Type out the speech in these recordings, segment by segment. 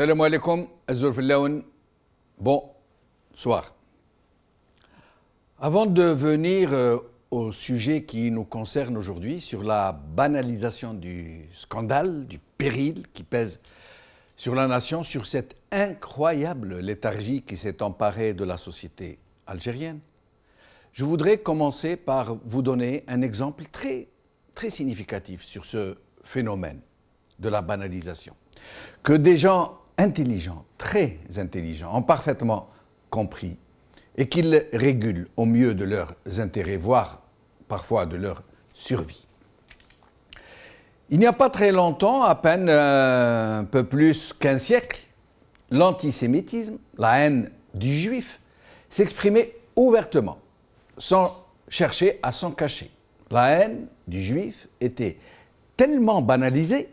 Salam alaikum, Azur Fillaoun. Bonsoir. Avant de venir au sujet qui nous concerne aujourd'hui, sur la banalisation du scandale, du péril qui pèse sur la nation, sur cette incroyable léthargie qui s'est emparée de la société algérienne, je voudrais commencer par vous donner un exemple très significatif sur ce phénomène de la banalisation, que des gens intelligents, très intelligents, ont parfaitement compris et qu'ils régulent au mieux de leurs intérêts, voire parfois de leur survie. Il n'y a pas très longtemps, à peine un peu plus qu'un siècle, l'antisémitisme, la haine du juif, s'exprimait ouvertement, sans chercher à s'en cacher. La haine du juif était tellement banalisée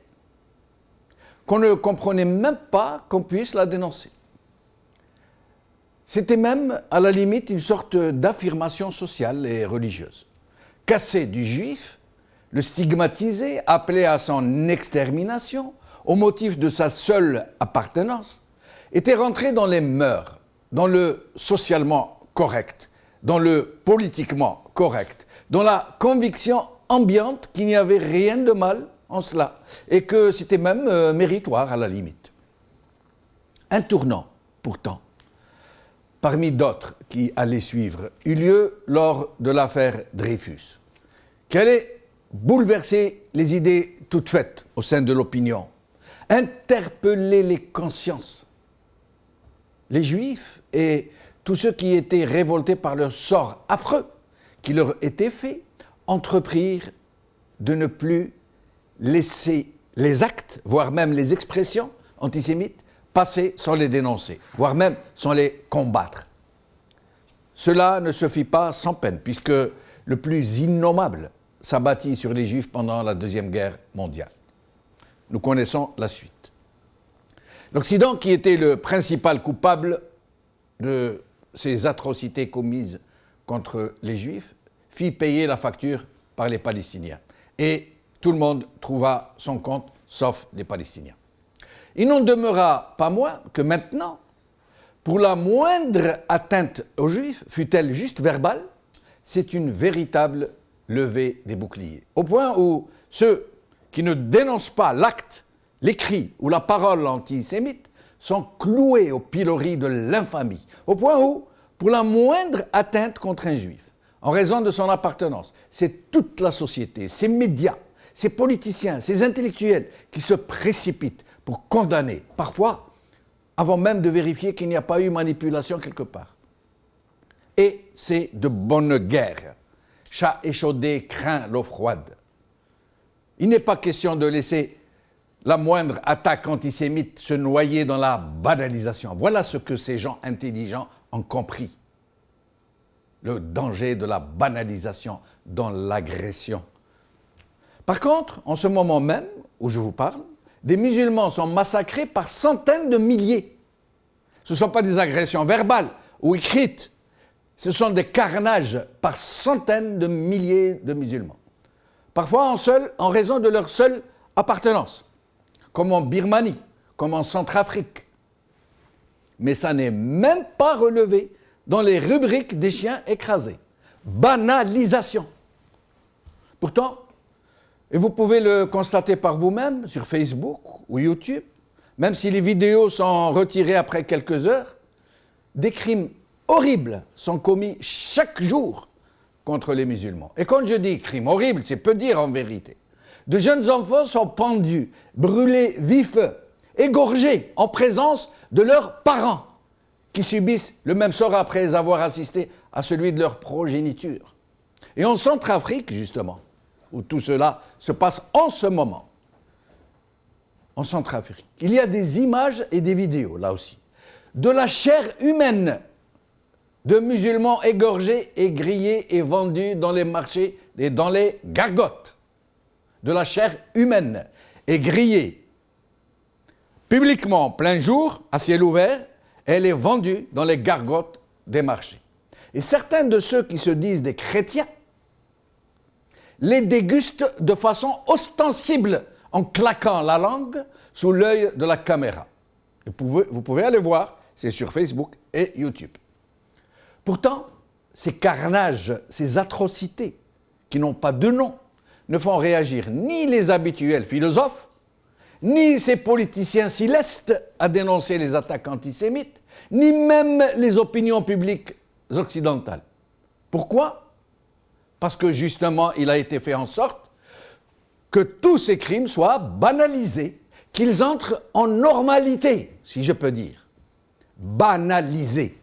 qu'on ne comprenait même pas qu'on puisse la dénoncer. C'était même, à la limite, une sorte d'affirmation sociale et religieuse. Casser du juif, le stigmatiser, appeler à son extermination, au motif de sa seule appartenance, était rentré dans les mœurs, dans le socialement correct, dans le politiquement correct, dans la conviction ambiante qu'il n'y avait rien de mal en cela, et que c'était même méritoire à la limite. Un tournant, pourtant, parmi d'autres qui allaient suivre, eut lieu lors de l'affaire Dreyfus, qui allait bouleverser les idées toutes faites au sein de l'opinion, interpeller les consciences. Les Juifs et tous ceux qui étaient révoltés par le sort affreux qui leur était fait, entreprirent de ne plus laisser les actes, voire même les expressions antisémites, passer sans les dénoncer, voire même sans les combattre. Cela ne se fit pas sans peine, puisque le plus innommable s'abattit sur les Juifs pendant la Deuxième Guerre mondiale. Nous connaissons la suite. L'Occident, qui était le principal coupable de ces atrocités commises contre les Juifs, fit payer la facture par les Palestiniens. Et tout le monde trouva son compte, sauf les Palestiniens. Il n'en demeura pas moins que maintenant, pour la moindre atteinte aux Juifs, fût-elle juste verbale, c'est une véritable levée des boucliers. Au point où ceux qui ne dénoncent pas l'acte, l'écrit ou la parole antisémite sont cloués au pilori de l'infamie. Au point où, pour la moindre atteinte contre un Juif, en raison de son appartenance, c'est toute la société, ses médias, ces politiciens, ces intellectuels qui se précipitent pour condamner, parfois avant même de vérifier qu'il n'y a pas eu manipulation quelque part. Et c'est de bonne guerre. Chat échaudé craint l'eau froide. Il n'est pas question de laisser la moindre attaque antisémite se noyer dans la banalisation. Voilà ce que ces gens intelligents ont compris. Le danger de la banalisation dans l'agression. Par contre, en ce moment même où je vous parle, des musulmans sont massacrés par centaines de milliers. Ce ne sont pas des agressions verbales ou écrites, ce sont des carnages par centaines de milliers de musulmans. Parfois en raison de leur seule appartenance, comme en Birmanie, comme en Centrafrique. Mais ça n'est même pas relevé dans les rubriques des chiens écrasés. Banalisation. Pourtant, et vous pouvez le constater par vous-même sur Facebook ou YouTube, même si les vidéos sont retirées après quelques heures, des crimes horribles sont commis chaque jour contre les musulmans. Et quand je dis crimes horribles, c'est peu dire en vérité. De jeunes enfants sont pendus, brûlés vifs, égorgés en présence de leurs parents, qui subissent le même sort après avoir assisté à celui de leur progéniture. Et en Centrafrique, justement, où tout cela se passe en ce moment, en Centrafrique, il y a des images et des vidéos, là aussi, de la chair humaine de musulmans égorgés et grillés et vendus dans les marchés et dans les gargotes. De la chair humaine et grillée publiquement en plein jour, à ciel ouvert, elle est vendue dans les gargotes des marchés. Et certains de ceux qui se disent des chrétiens les dégustent de façon ostensible en claquant la langue sous l'œil de la caméra. Vous pouvez aller voir, c'est sur Facebook et YouTube. Pourtant, ces carnages, ces atrocités, qui n'ont pas de nom, ne font réagir ni les habituels philosophes, ni ces politiciens si lestes à dénoncer les attaques antisémites, ni même les opinions publiques occidentales. Pourquoi? Parce que justement, il a été fait en sorte que tous ces crimes soient banalisés, qu'ils entrent en normalité, si je peux dire. Banaliser,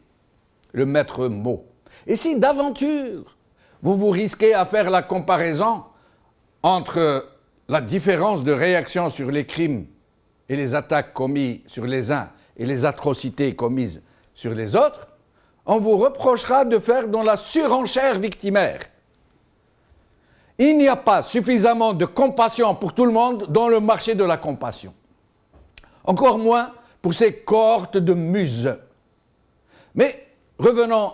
le maître mot. Et si d'aventure, vous risquez à faire la comparaison entre la différence de réaction sur les crimes et les attaques commises sur les uns et les atrocités commises sur les autres, on vous reprochera de faire dans la surenchère victimaire. Il n'y a pas suffisamment de compassion pour tout le monde dans le marché de la compassion. Encore moins pour ces cohortes de muses. Mais revenons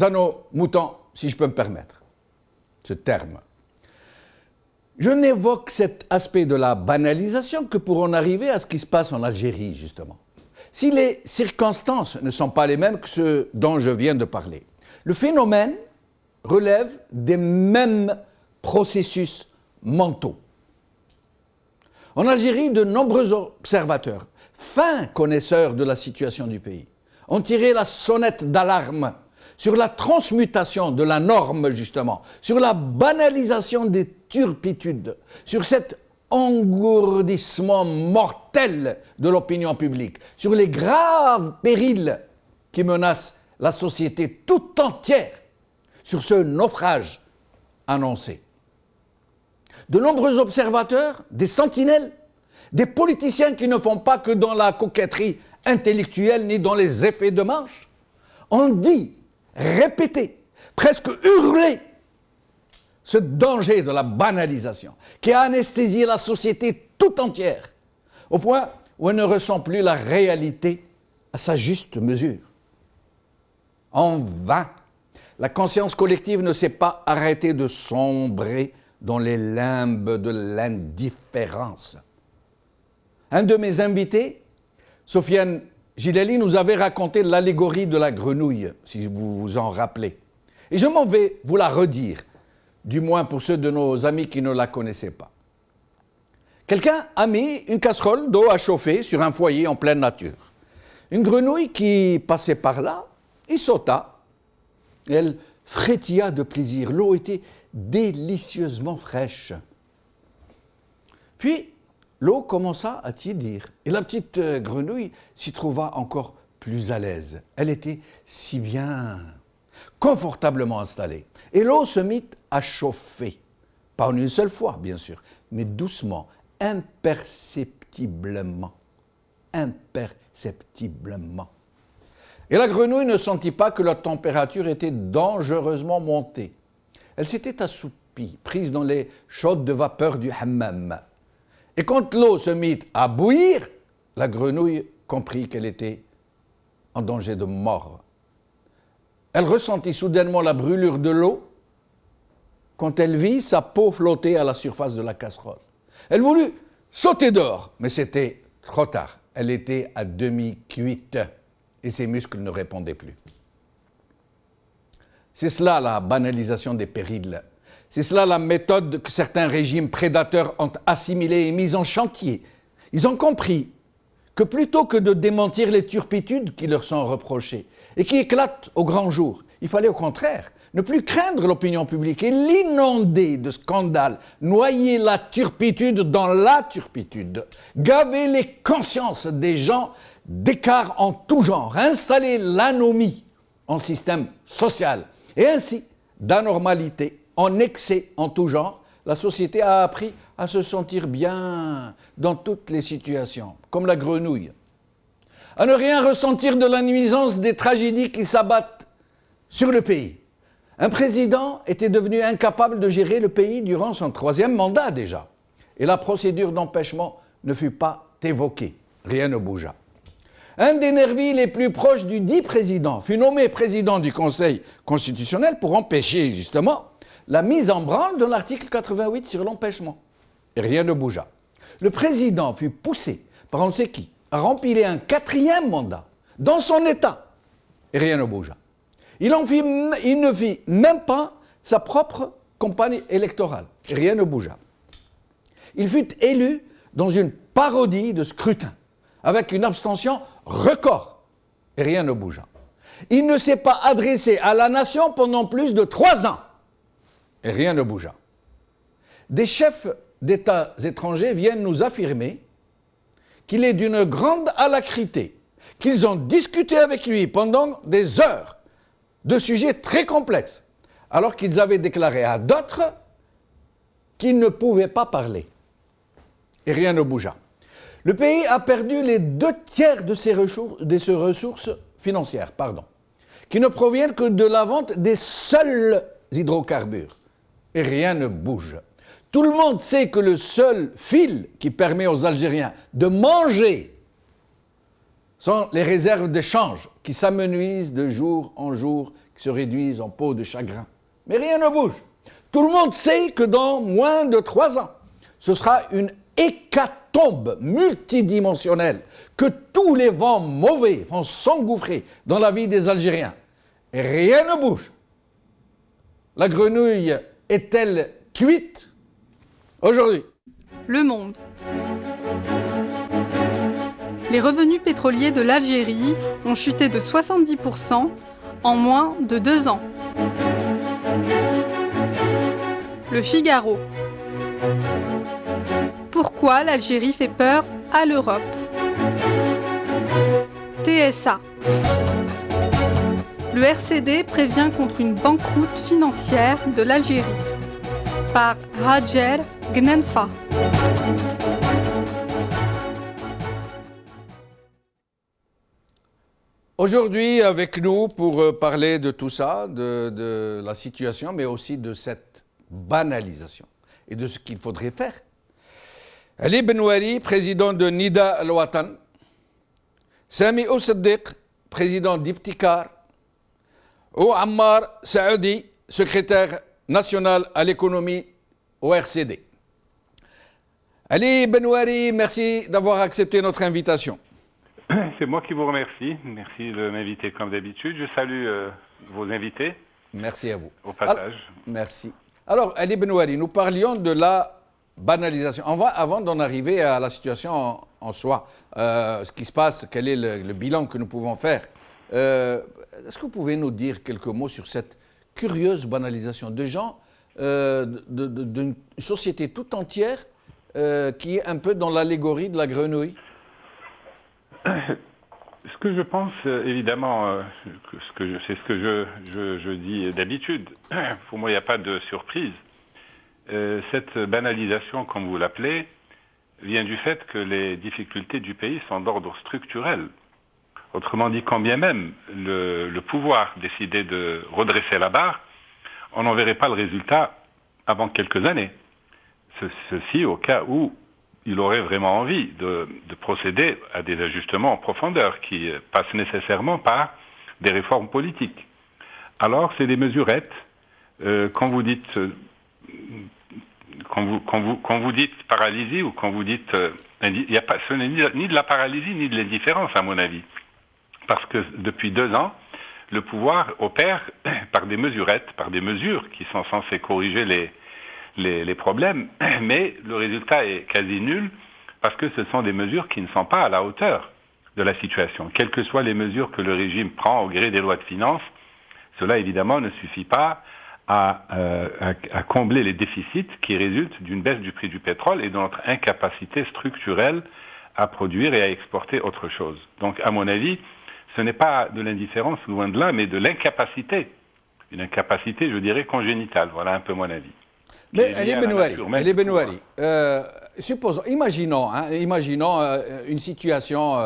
à nos moutons, si je peux me permettre ce terme. Je n'évoque cet aspect de la banalisation que pour en arriver à ce qui se passe en Algérie, justement. Si les circonstances ne sont pas les mêmes que ceux dont je viens de parler, le phénomène relève des mêmes processus mentaux. En Algérie, de nombreux observateurs, fins connaisseurs de la situation du pays, ont tiré la sonnette d'alarme sur la transmutation de la norme, justement, sur la banalisation des turpitudes, sur cet engourdissement mortel de l'opinion publique, sur les graves périls qui menacent la société tout entière, sur ce naufrage annoncé. De nombreux observateurs, des sentinelles, des politiciens qui ne font pas que dans la coquetterie intellectuelle ni dans les effets de manche, ont dit, répété, presque hurlé, ce danger de la banalisation qui a anesthésié la société tout entière, au point où elle ne ressent plus la réalité à sa juste mesure. En vain, la conscience collective ne s'est pas arrêtée de sombrer dans les limbes de l'indifférence. Un de mes invités, Sofiane Gileli, nous avait raconté l'allégorie de la grenouille, si vous vous en rappelez. Et je m'en vais vous la redire, du moins pour ceux de nos amis qui ne la connaissaient pas. Quelqu'un a mis une casserole d'eau à chauffer sur un foyer en pleine nature. Une grenouille qui passait par là, y sauta. Elle frétilla de plaisir. L'eau était délicieusement fraîche. Puis, l'eau commença à tiédir. Et la petite grenouille s'y trouva encore plus à l'aise. Elle était si bien, confortablement installée. Et l'eau se mit à chauffer. Pas en une seule fois, bien sûr, mais doucement, imperceptiblement. Imperceptiblement. Et la grenouille ne sentit pas que la température était dangereusement montée. Elle s'était assoupie, prise dans les chaudes de vapeur du hammam. Et quand l'eau se mit à bouillir, la grenouille comprit qu'elle était en danger de mort. Elle ressentit soudainement la brûlure de l'eau quand elle vit sa peau flotter à la surface de la casserole. Elle voulut sauter dehors, mais c'était trop tard. Elle était à demi cuite et ses muscles ne répondaient plus. C'est cela la banalisation des périls. C'est cela la méthode que certains régimes prédateurs ont assimilée et mise en chantier. Ils ont compris que plutôt que de démentir les turpitudes qui leur sont reprochées et qui éclatent au grand jour, il fallait au contraire ne plus craindre l'opinion publique et l'inonder de scandales, noyer la turpitude dans la turpitude, gaver les consciences des gens d'écart en tout genre, installer l'anomie en système social et ainsi d'anormalité en excès en tout genre. La société a appris à se sentir bien dans toutes les situations, comme la grenouille, à ne rien ressentir de la nuisance des tragédies qui s'abattent sur le pays. Un président était devenu incapable de gérer le pays durant son 3e mandat déjà, et la procédure d'empêchement ne fut pas évoquée, rien ne bougea. Un des nervis les plus proches du dit président fut nommé président du Conseil constitutionnel pour empêcher justement la mise en branle de l'article 88 sur l'empêchement. Et rien ne bougea. Le président fut poussé par on ne sait qui a rempli un 4e mandat dans son État et rien ne bougea. Il ne fit même pas sa propre campagne électorale et rien ne bougea. Il fut élu dans une parodie de scrutin avec une abstention record et rien ne bougea. Il ne s'est pas adressé à la nation pendant plus de 3 ans et rien ne bougea. Des chefs d'États étrangers viennent nous affirmer qu'il est d'une grande alacrité, qu'ils ont discuté avec lui pendant des heures de sujets très complexes, alors qu'ils avaient déclaré à d'autres qu'ils ne pouvaient pas parler. Et rien ne bougea. Le pays a perdu les 2/3 de ses ressources financières, qui ne proviennent que de la vente des seuls hydrocarbures. Et rien ne bouge. Tout le monde sait que le seul fil qui permet aux Algériens de manger sont les réserves de change qui s'amenuisent de jour en jour, qui se réduisent en peau de chagrin. Mais rien ne bouge. Tout le monde sait que dans moins de 3 ans, ce sera une hécatombe multidimensionnelle, que tous les vents mauvais vont s'engouffrer dans la vie des Algériens. Et rien ne bouge. La grenouille est-elle cuite aujourd'hui? Le Monde. Les revenus pétroliers de l'Algérie ont chuté de 70% en moins de 2 ans. Le Figaro. Pourquoi l'Algérie fait peur à l'Europe? TSA. Le RCD prévient contre une banqueroute financière de l'Algérie. Par Hajer Gnenfa. Aujourd'hui, avec nous, pour parler de tout ça, de la situation, mais aussi de cette banalisation et de ce qu'il faudrait faire, Ali Benouari, président de Nida Al-Watan, Sami Oussaddiq, président d'Ibtikar, ou Ammar Saoudi, secrétaire national à l'économie au RCD. Ali Benouari, merci d'avoir accepté notre invitation. C'est moi qui vous remercie. Merci de m'inviter comme d'habitude. Je salue vos invités. Merci à vous. Au passage. Alors, merci. Alors, Ali Benouari, nous parlions de la banalisation. Avant d'en arriver à la situation en soi, ce qui se passe, quel est le bilan que nous pouvons faire, est-ce que vous pouvez nous dire quelques mots sur cette curieuse banalisation de gens, d'une société tout entière qui est un peu dans l'allégorie de la grenouille? Ce que je pense, évidemment, c'est ce que je dis d'habitude. Pour moi, il n'y a pas de surprise. Cette banalisation, comme vous l'appelez, vient du fait que les difficultés du pays sont d'ordre structurel. Autrement dit, quand bien même le pouvoir décidait de redresser la barre, on n'en verrait pas le résultat avant quelques années. Ceci au cas où il aurait vraiment envie de procéder à des ajustements en profondeur qui passent nécessairement par des réformes politiques. Alors, c'est des mesurettes. Quand vous dites paralysie ou quand vous dites ce n'est ni de la paralysie ni de l'indifférence à mon avis, parce que depuis 2 ans, le pouvoir opère par des mesurettes, par des mesures qui sont censées corriger les problèmes, mais le résultat est quasi nul parce que ce sont des mesures qui ne sont pas à la hauteur de la situation. Quelles que soient les mesures que le régime prend au gré des lois de finances, cela évidemment ne suffit pas à combler les déficits qui résultent d'une baisse du prix du pétrole et de notre incapacité structurelle à produire et à exporter autre chose. Donc à mon avis, ce n'est pas de l'indifférence, loin de là, mais de l'incapacité. Une incapacité, je dirais, congénitale. Voilà un peu mon avis. Mais Ali Benouari, imaginons une situation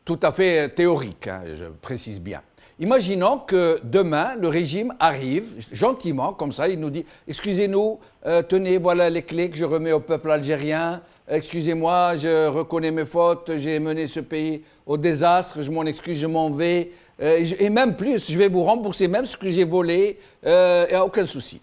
tout à fait théorique, je précise bien. Imaginons que demain, le régime arrive gentiment, comme ça, il nous dit « Excusez-nous, tenez, voilà les clés que je remets au peuple algérien. Excusez-moi, je reconnais mes fautes, j'ai mené ce pays au désastre, je m'en excuse, je m'en vais. Et même plus, je vais vous rembourser même ce que j'ai volé, il n'y a aucun souci. »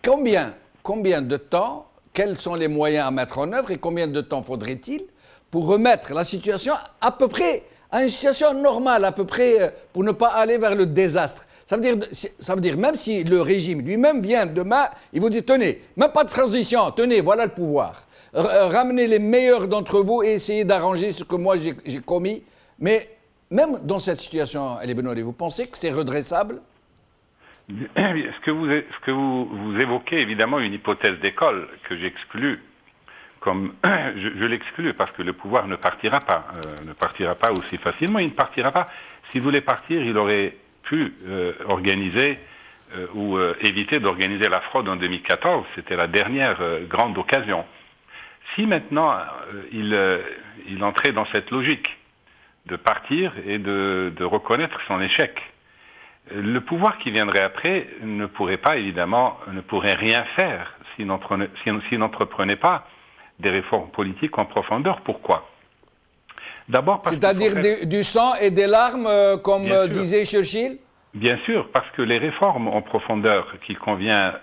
Combien de temps, quels sont les moyens à mettre en œuvre et combien de temps faudrait-il pour remettre la situation à peu près à une situation normale, à peu près pour ne pas aller vers le désastre. Ça veut dire même si le régime lui-même vient demain, il vous dit tenez, même pas de transition, tenez, voilà le pouvoir. Ramenez les meilleurs d'entre vous et essayez d'arranger ce que moi j'ai commis. Mais même dans cette situation, El Benouri, vous pensez que c'est redressable? Ce que vous évoquez, évidemment, une hypothèse d'école que j'exclus. Comme je l'exclus parce que le pouvoir ne partira pas aussi facilement. Il ne partira pas. S'il voulait partir, il aurait pu organiser ou éviter d'organiser la fraude en 2014. C'était la dernière grande occasion. Si maintenant il entrait dans cette logique de partir et de reconnaître son échec, le pouvoir qui viendrait après ne pourrait rien faire s'il n'entreprenait pas des réformes politiques en profondeur. Pourquoi? D'abord parce c'est-à-dire du sang et des larmes, comme disait Churchill? Bien sûr, parce que les réformes en profondeur qu'il convient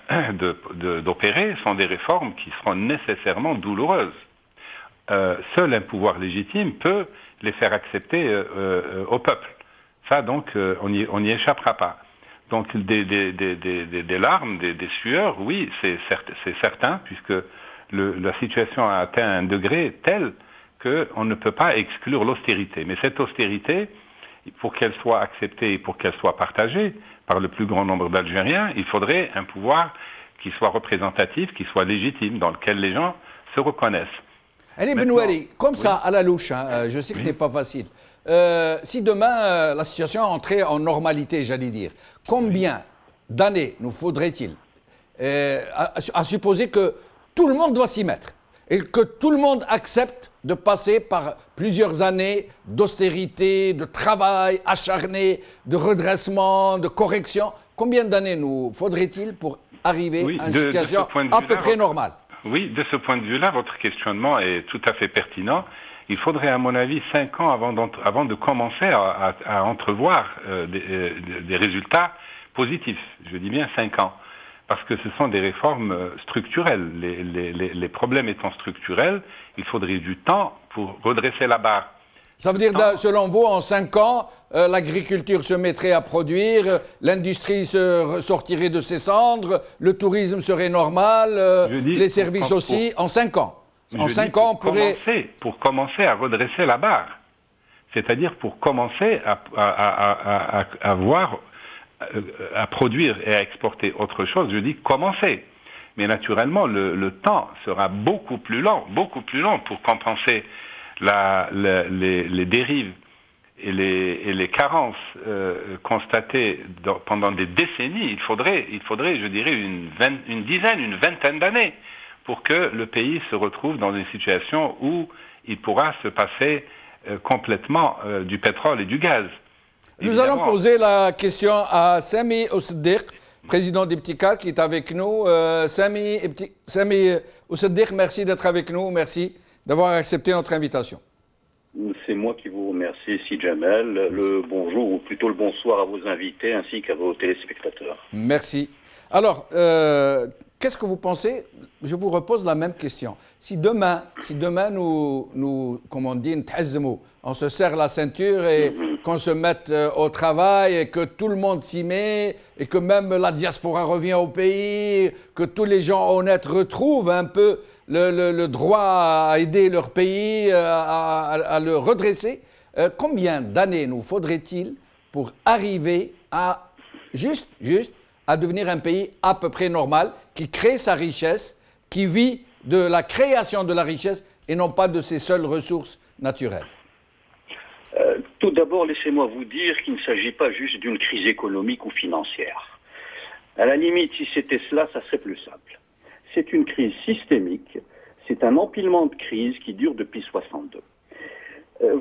d'opérer sont des réformes qui seront nécessairement douloureuses. Seul un pouvoir légitime peut les faire accepter au peuple. Ça, donc, on n'y échappera pas. Donc, des larmes, des sueurs, oui, c'est certain, puisque la situation a atteint un degré tel qu'on ne peut pas exclure l'austérité. Mais cette austérité, pour qu'elle soit acceptée et pour qu'elle soit partagée par le plus grand nombre d'Algériens, il faudrait un pouvoir qui soit représentatif, qui soit légitime, dans lequel les gens se reconnaissent. El Benouri, comme ça, à la louche, je sais que ce n'est pas facile. Si demain, la situation entrait en normalité, j'allais dire, combien d'années nous faudrait-il à supposer que tout le monde doit s'y mettre et que tout le monde accepte de passer par plusieurs années d'austérité, de travail acharné, de redressement, de correction. Combien d'années nous faudrait-il pour arriver à une situation à peu près normale? Oui, de ce point de vue-là, votre questionnement est tout à fait pertinent. Il faudrait, à mon avis, 5 ans avant de commencer à entrevoir des résultats positifs. Je dis bien 5 ans. Parce que ce sont des réformes structurelles. Les problèmes étant structurels, il faudrait du temps pour redresser la barre. Ça veut dire, selon vous, en 5 ans, l'agriculture se mettrait à produire, l'industrie se sortirait de ses cendres, le tourisme serait normal, les services aussi, en 5 ans. En 5 ans, on pourrait... Pour commencer à redresser la barre. C'est-à-dire pour commencer à voir... à produire et à exporter autre chose, je dis commencer. Mais naturellement, le temps sera beaucoup plus long pour compenser les dérives et les carences constatées pendant des décennies. Il faudrait, je dirais, une vingtaine d'années pour que le pays se retrouve dans une situation où il pourra se passer complètement du pétrole et du gaz. Nous allons poser la question à Sami Ousseddiq, président d'Ibtikar, qui est avec nous. Sami Ousseddiq, merci d'être avec nous. Merci d'avoir accepté notre invitation. C'est moi qui vous remercie, Si Jamel. Le bonjour, ou plutôt le bonsoir à vos invités ainsi qu'à vos téléspectateurs. Merci. Alors, qu'est-ce que vous pensez? Je vous repose la même question. Si demain nous comme on dit, on se serre la ceinture et qu'on se mette au travail et que tout le monde s'y met et que même la diaspora revient au pays, que tous les gens honnêtes retrouvent un peu le droit à aider leur pays, à le redresser, combien d'années nous faudrait-il pour arriver à juste à devenir un pays à peu près normal, qui crée sa richesse, qui vit de la création de la richesse et non pas de ses seules ressources naturelles? Tout d'abord, laissez-moi vous dire qu'il ne s'agit pas juste d'une crise économique ou financière. À la limite, si c'était cela, ça serait plus simple. C'est une crise systémique, c'est un empilement de crises qui dure depuis 1962.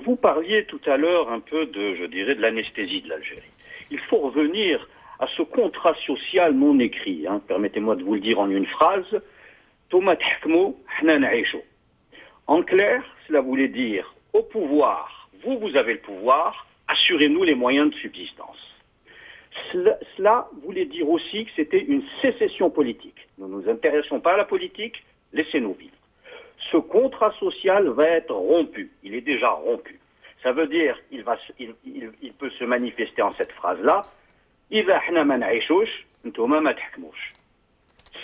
Vous parliez tout à l'heure un peu de l'anesthésie de l'Algérie. Il faut revenir à ce contrat social non écrit. Permettez-moi de vous le dire en une phrase. En clair, cela voulait dire au pouvoir, vous avez le pouvoir, assurez-nous les moyens de subsistance. Cela voulait dire aussi que c'était une sécession politique. Nous ne nous intéressons pas à la politique, laissez-nous vivre. Ce contrat social va être rompu. Il est déjà rompu. Ça veut dire qu'il peut se manifester en cette phrase-là.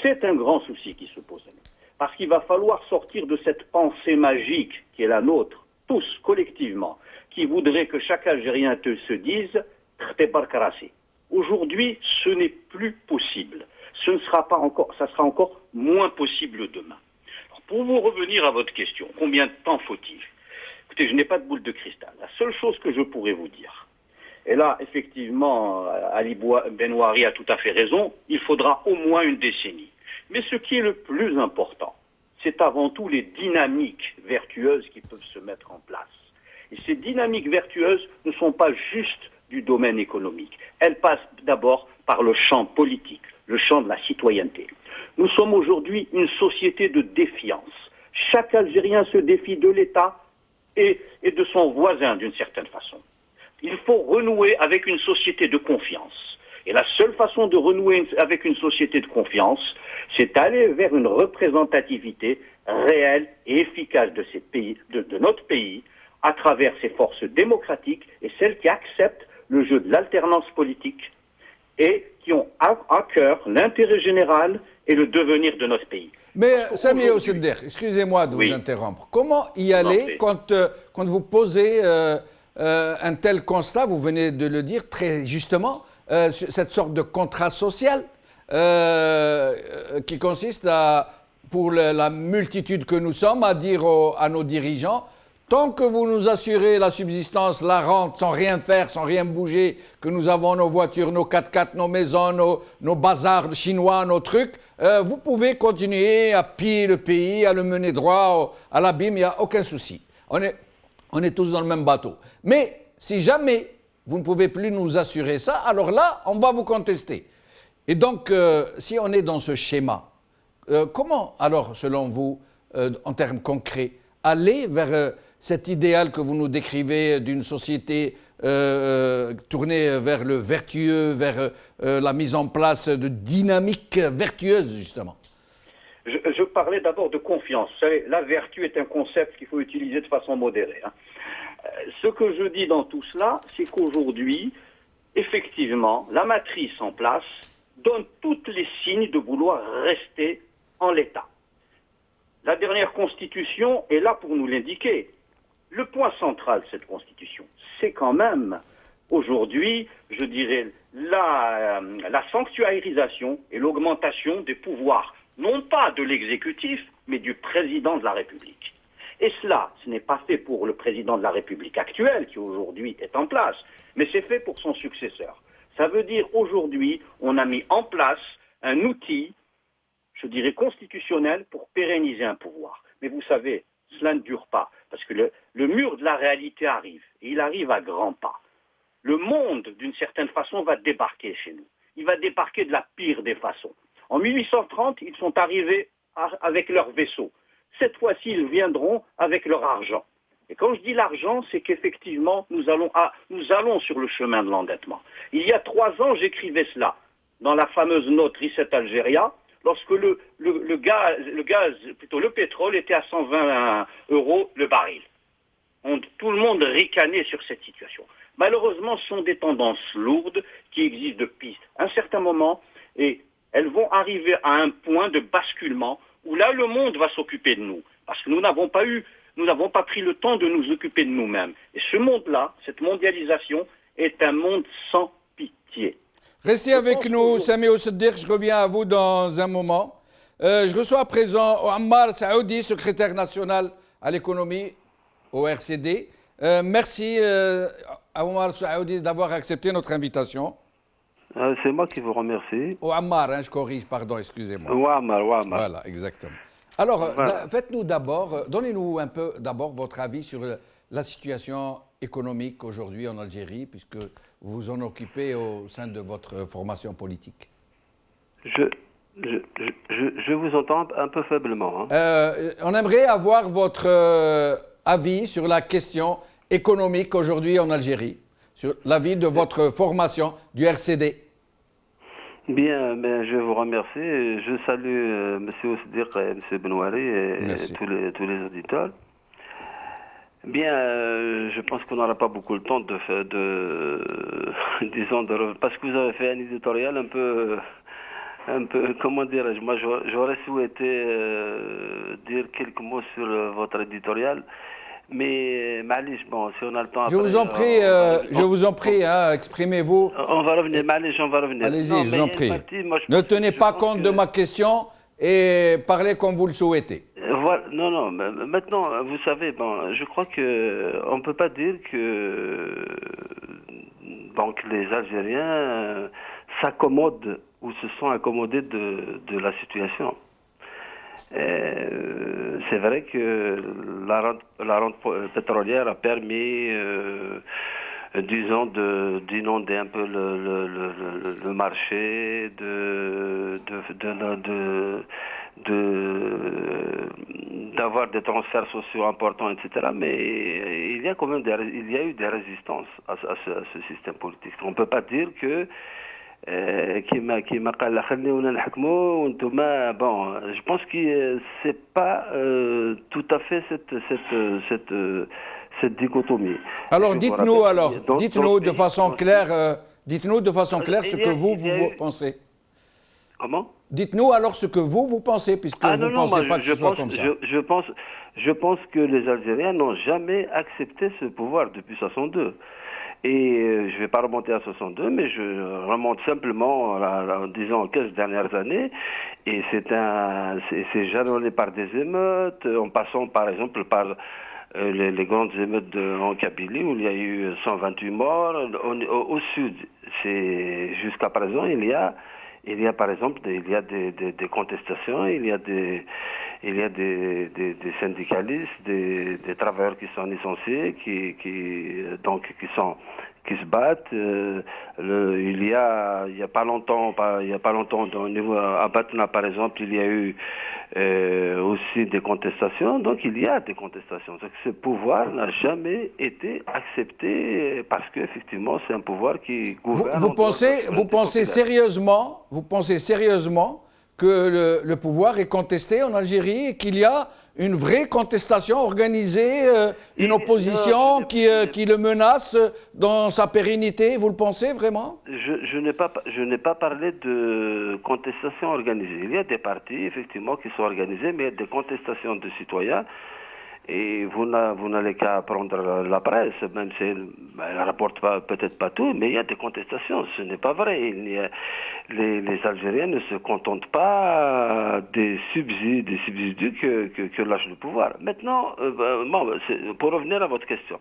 C'est un grand souci qui se pose à nous. Parce qu'il va falloir sortir de cette pensée magique qui est la nôtre, tous collectivement, qui voudrait que chaque Algérien se dise « Aujourd'hui, ce n'est plus possible. Ça sera encore moins possible demain. » Pour vous revenir à votre question, combien de temps faut-il? Écoutez, je n'ai pas de boule de cristal. La seule chose que je pourrais vous dire, et là, effectivement, Ali Benouari a tout à fait raison, il faudra au moins une décennie. Mais ce qui est le plus important, c'est avant tout les dynamiques vertueuses qui peuvent se mettre en place. Et ces dynamiques vertueuses ne sont pas juste du domaine économique. Elles passent d'abord par le champ politique, le champ de la citoyenneté. Nous sommes aujourd'hui une société de défiance. Chaque Algérien se défie de l'État et de son voisin d'une certaine façon. Il faut renouer avec une société de confiance. Et la seule façon de renouer avec une société de confiance, c'est aller vers une représentativité réelle et efficace de ces pays, de notre pays, à travers ses forces démocratiques et celles qui acceptent le jeu de l'alternance politique et qui ont à cœur l'intérêt général et le devenir de notre pays. Mais Sami Osselder, excusez-moi de vous interrompre. Comment y aller quand vous posez un tel constat, vous venez de le dire très justement, cette sorte de contrat social qui consiste pour la multitude que nous sommes, à dire à nos dirigeants, tant que vous nous assurez la subsistance, la rente, sans rien faire, sans rien bouger, que nous avons nos voitures, nos 4x4, nos maisons, nos bazars chinois, nos trucs, vous pouvez continuer à piller le pays, à le mener droit à l'abîme, il n'y a aucun souci. On est tous dans le même bateau. Mais si jamais vous ne pouvez plus nous assurer ça, alors là, on va vous contester. Et donc, si on est dans ce schéma, comment alors, selon vous, en termes concrets, aller vers cet idéal que vous nous décrivez d'une société tournée vers le vertueux, vers la mise en place de dynamiques vertueuses, justement? Je parlais d'abord de confiance. Vous savez, la vertu est un concept qu'il faut utiliser de façon modérée. Ce que je dis dans tout cela, c'est qu'aujourd'hui, effectivement, la matrice en place donne tous les signes de vouloir rester en l'état. La dernière constitution est là pour nous l'indiquer. Le point central de cette constitution, c'est quand même, aujourd'hui, je dirais, la sanctuarisation et l'augmentation des pouvoirs, non pas de l'exécutif, mais du président de la République. Et cela, ce n'est pas fait pour le président de la République actuel, qui aujourd'hui est en place, mais c'est fait pour son successeur. Ça veut dire, aujourd'hui, on a mis en place un outil, je dirais, constitutionnel pour pérenniser un pouvoir. Mais vous savez, cela ne dure pas, parce que le mur de la réalité arrive, et il arrive à grands pas. Le monde, d'une certaine façon, va débarquer chez nous. Il va débarquer de la pire des façons. En 1830, ils sont arrivés avec leurs vaisseaux. Cette fois-ci, ils viendront avec leur argent. Et quand je dis l'argent, c'est qu'effectivement, nous allons sur le chemin de l'endettement. Il y a 3 ans, j'écrivais cela dans la fameuse note Reset Algéria, lorsque le pétrole était à 120 € le baril. Tout le monde ricanait sur cette situation. Malheureusement, ce sont des tendances lourdes qui existent depuis un certain moment et elles vont arriver à un point de basculement où là, le monde va s'occuper de nous. Parce que nous n'avons pas pris le temps de nous occuper de nous-mêmes. Et ce monde-là, cette mondialisation, est un monde sans pitié. Restez avec nous, Sami Osselder, je reviens à vous dans un moment. Je reçois à présent Ammar Saoudi, secrétaire national à l'économie au RCD. Merci Ammar Saoudi d'avoir accepté notre invitation. C'est moi qui vous remercie. Ammar, je corrige, pardon, excusez-moi. Ammar. Voilà, exactement. Alors, faites-nous d'abord, donnez-nous un peu d'abord votre avis sur la situation économique aujourd'hui en Algérie, puisque vous vous en occupez au sein de votre formation politique. Je vous entends un peu faiblement. On aimerait avoir votre avis sur la question économique aujourd'hui en Algérie, sur l'avis de votre formation du RCD. Bien, mais je vous remercie. Je salue M. Ousdir et M. Benouari et tous les auditeurs. Bien, je pense qu'on n'aura pas beaucoup le temps disons, parce que vous avez fait un éditorial un peu, comment dirais-je, moi j'aurais souhaité dire quelques mots sur votre éditorial, mais Malish, bon, si on a le temps Je vous en prie, exprimez-vous. On va revenir, Malish, on va revenir. Allez-y, je vous en prie. Ne tenez pas compte de ma question et parlez comme vous le souhaitez. Voilà, non, maintenant, vous savez, bon, je crois qu'on ne peut pas dire que les Algériens s'accommodent ou se sont accommodés de la situation. C'est vrai que la rente pétrolière a permis, disons, d'inonder un peu le marché, d'avoir des transferts sociaux importants, etc. Mais il y a quand même eu des résistances à ce système politique. On ne peut pas dire que je pense que c'est pas tout à fait cette dichotomie. Alors dites-nous de façon claire ce que vous pensez. Comment? Dites-nous alors ce que vous pensez, puisque vous ne pensez pas que ce soit comme ça. Je pense que les Algériens n'ont jamais accepté ce pouvoir depuis 62. Et je ne vais pas remonter à 62, mais je remonte simplement, disons, aux 15 dernières années. Et c'est jalonné par des émeutes, en passant par exemple par les grandes émeutes en Kabylie, où il y a eu 128 morts. Au sud, jusqu'à présent, il y a par exemple des contestations, il y a des syndicalistes, des travailleurs qui sont licenciés, qui se battent. Il y a pas longtemps au niveau à Batna par exemple, il y a eu aussi des contestations. Donc il y a des contestations. Donc, ce pouvoir n'a jamais été accepté parce qu'effectivement c'est un pouvoir qui gouverne. Vous pensez sérieusement que le pouvoir est contesté en Algérie et qu'il y a une vraie contestation organisée, une opposition qui le menace dans sa pérennité? Vous le pensez vraiment? Je n'ai pas parlé de contestation organisée. Il y a des partis, effectivement, qui sont organisés, mais il y a des contestations de citoyens. Et vous n'allez qu'à prendre la presse, même si elle ne rapporte peut-être pas tout, mais il y a des contestations. Ce n'est pas vrai. Les Algériens ne se contentent pas des subsides que lâche le pouvoir. Maintenant, pour revenir à votre question,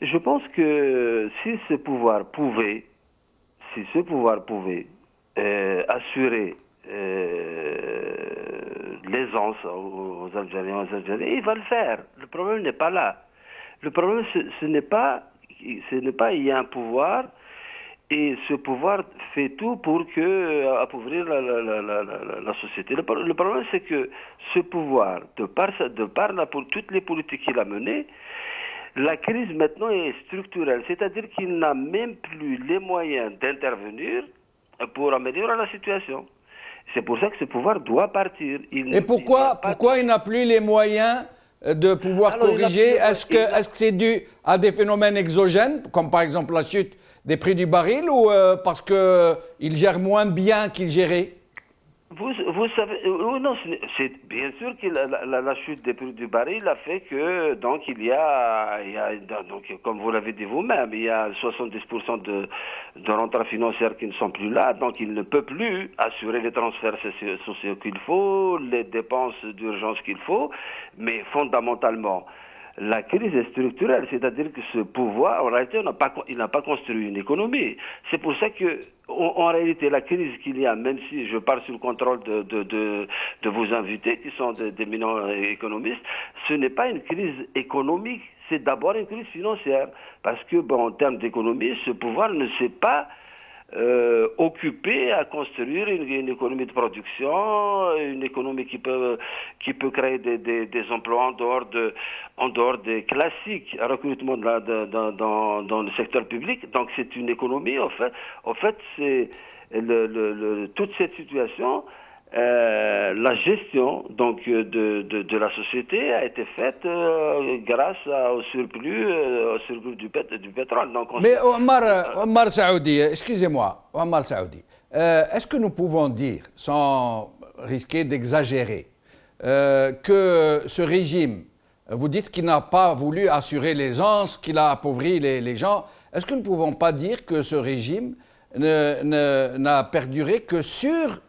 je pense que si ce pouvoir pouvait assurer l'aisance aux Algériens, il va le faire. Le problème n'est pas là. Le problème, ce n'est pas il y a un pouvoir et ce pouvoir fait tout pour appauvrir la société. Le problème, c'est que ce pouvoir, de par pour toutes les politiques qu'il a menées, la crise maintenant est structurelle, c'est-à-dire qu'il n'a même plus les moyens d'intervenir pour améliorer la situation. C'est pour ça que ce pouvoir doit partir. Et pourquoi il n'a plus les moyens de pouvoir corriger? Est-ce que c'est dû à des phénomènes exogènes, comme par exemple la chute des prix du baril, ou parce qu'il gère moins bien qu'il gérait? Vous savez, non, c'est bien sûr que la chute des prix du baril a fait que, donc, il y a donc, comme vous l'avez dit vous-même, il y a 70% de rentrées financières qui ne sont plus là, donc il ne peut plus assurer les transferts sociaux qu'il faut, les dépenses d'urgence qu'il faut, mais fondamentalement, la crise est structurelle, c'est-à-dire que ce pouvoir, en réalité, il n'a pas construit une économie. C'est pour ça que, en réalité, la crise qu'il y a, même si je parle sous le contrôle de vos invités, qui sont des éminents économistes, ce n'est pas une crise économique, c'est d'abord une crise financière. Parce que, en termes d'économie, ce pouvoir ne sait pas occupés à construire une économie de production, une économie qui peut créer des emplois en dehors des classiques recrutement dans le secteur public. Donc c'est une économie, en fait c'est toute cette situation. La gestion donc de la société a été faite grâce au surplus du pétrole. Donc mais Omar Saoudi, excusez-moi, Omar Saoudi, est-ce que nous pouvons dire, sans risquer d'exagérer, que ce régime, vous dites qu'il n'a pas voulu assurer l'aisance, qu'il a appauvri les gens, est-ce que nous ne pouvons pas dire que ce régime n'a perduré que sur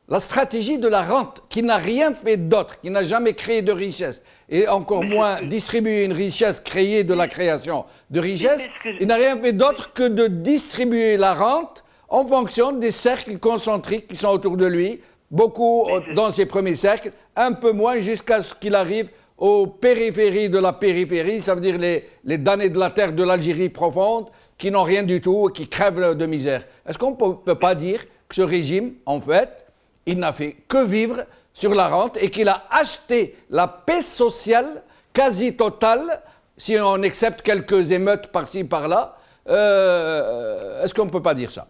la stratégie de la rente, qui n'a rien fait d'autre, qui n'a jamais créé de richesse, et encore moins distribué une richesse créée de la création de richesse, il n'a rien fait d'autre que de distribuer la rente en fonction des cercles concentriques qui sont autour de lui, beaucoup dans ses premiers cercles, un peu moins jusqu'à ce qu'il arrive aux périphéries de la périphérie, ça veut dire les damnés de la terre de l'Algérie profonde, qui n'ont rien du tout, qui crèvent de misère. Est-ce qu'on ne peut pas dire que ce régime, en fait, il n'a fait que vivre sur la rente et qu'il a acheté la paix sociale quasi totale, si on accepte quelques émeutes par-ci, par-là? Est-ce qu'on ne peut pas dire ça?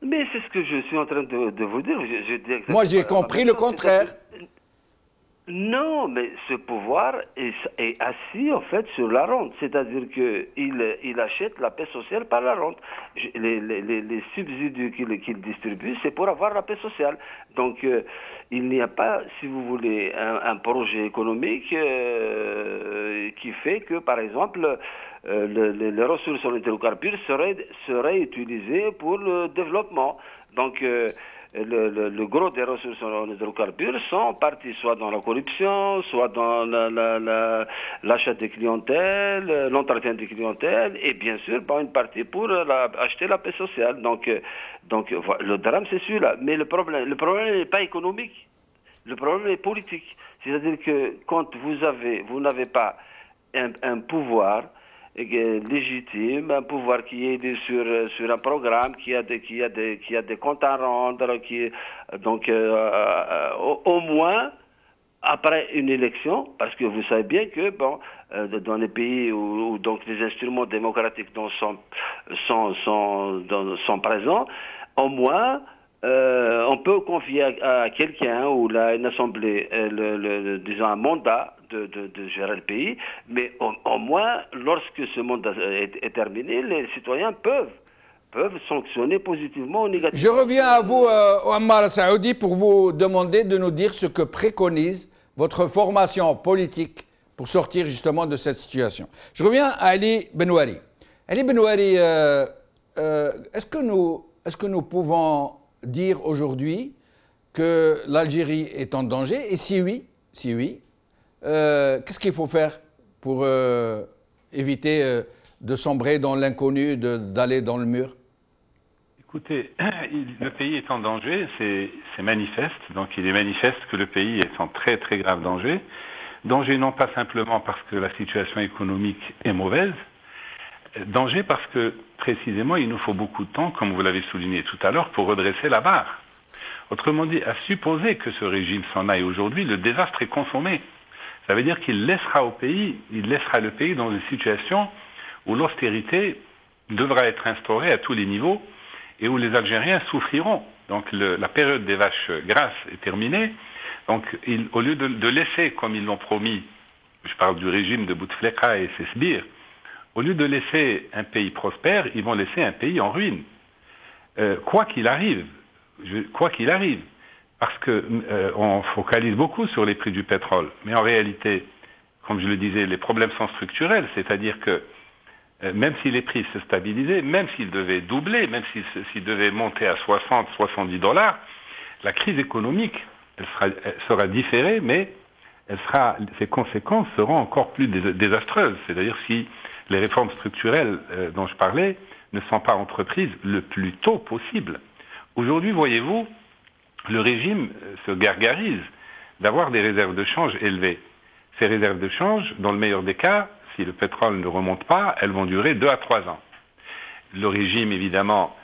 Mais c'est ce que je suis en train de vous dire. Je dis moi, j'ai compris le contraire. Non, mais ce pouvoir est assis en fait sur la rente, c'est-à-dire qu'il achète la paix sociale par la rente. Les subsides qu'il distribue, c'est pour avoir la paix sociale. Donc il n'y a pas, si vous voulez, un projet économique qui fait que, par exemple, les ressources en hydrocarbures seraient utilisées pour le développement. Donc le gros des ressources en hydrocarbures sont partis soit dans la corruption, soit dans l'achat des clientèles, l'entretien des clientèles, et bien sûr, une partie pour acheter la paix sociale. Donc le drame, c'est celui-là. Mais le problème n'est pas économique. Le problème est politique. C'est-à-dire que quand vous n'avez pas un pouvoir légitime, un pouvoir qui est sur un programme, qui a des comptes à rendre, au moins après une élection, parce que vous savez bien que dans les pays où donc les instruments démocratiques sont présents, au moins on peut confier à quelqu'un ou une assemblée, disons un mandat de gérer le pays, mais au moins, lorsque ce mandat est terminé, les citoyens peuvent sanctionner positivement ou négativement. Je reviens à vous, Omar Saoudi, pour vous demander de nous dire ce que préconise votre formation politique pour sortir justement de cette situation. Je reviens à Ali Benouari. Ali Benouari, est-ce que nous pouvons dire aujourd'hui que l'Algérie est en danger? Et si oui, qu'est-ce qu'il faut faire pour éviter de sombrer dans l'inconnu, d'aller dans le mur? Écoutez, le pays est en danger, c'est manifeste. Donc il est manifeste que le pays est en très très grave danger. Danger non pas simplement parce que la situation économique est mauvaise, danger parce que précisément il nous faut beaucoup de temps, comme vous l'avez souligné tout à l'heure, pour redresser la barre. Autrement dit, à supposer que ce régime s'en aille aujourd'hui, le désastre est consommé. Ça veut dire qu'il laissera le pays dans une situation où l'austérité devra être instaurée à tous les niveaux et où les Algériens souffriront. Donc la période des vaches grasses est terminée. Donc au lieu de laisser, comme ils l'ont promis, je parle du régime de Bouteflika et ses sbires, au lieu de laisser un pays prospère, ils vont laisser un pays en ruine. Quoi qu'il arrive, parce qu'on focalise beaucoup sur les prix du pétrole, mais en réalité, comme je le disais, les problèmes sont structurels, c'est-à-dire que même si les prix se stabilisaient, même s'ils devaient doubler, même s'ils devaient monter à 60, 70 $, la crise économique, elle sera différée, mais ses conséquences seront encore plus désastreuses. C'est-à-dire si les réformes structurelles dont je parlais ne sont pas entreprises le plus tôt possible. Aujourd'hui, voyez-vous, le régime se gargarise d'avoir des réserves de change élevées. Ces réserves de change, dans le meilleur des cas, si le pétrole ne remonte pas, elles vont durer 2 à 3 ans. Le régime, évidemment,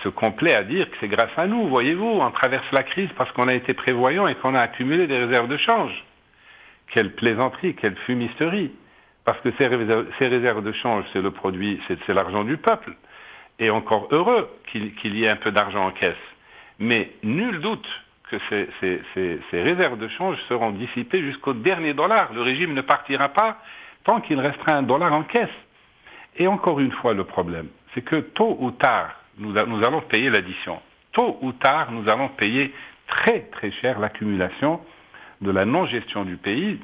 se complaît à dire que c'est grâce à nous, voyez-vous, on traverse la crise parce qu'on a été prévoyant et qu'on a accumulé des réserves de change. Quelle plaisanterie, quelle fumisterie. Parce que ces réserves de change, c'est le produit, c'est l'argent du peuple. Et encore heureux qu'il y ait un peu d'argent en caisse. Mais nul doute que ces réserves de change seront dissipées jusqu'au dernier dollar. Le régime ne partira pas tant qu'il restera un dollar en caisse. Et encore une fois, le problème, c'est que tôt ou tard, nous allons payer l'addition. Tôt ou tard, nous allons payer très très cher l'accumulation de la non-gestion du pays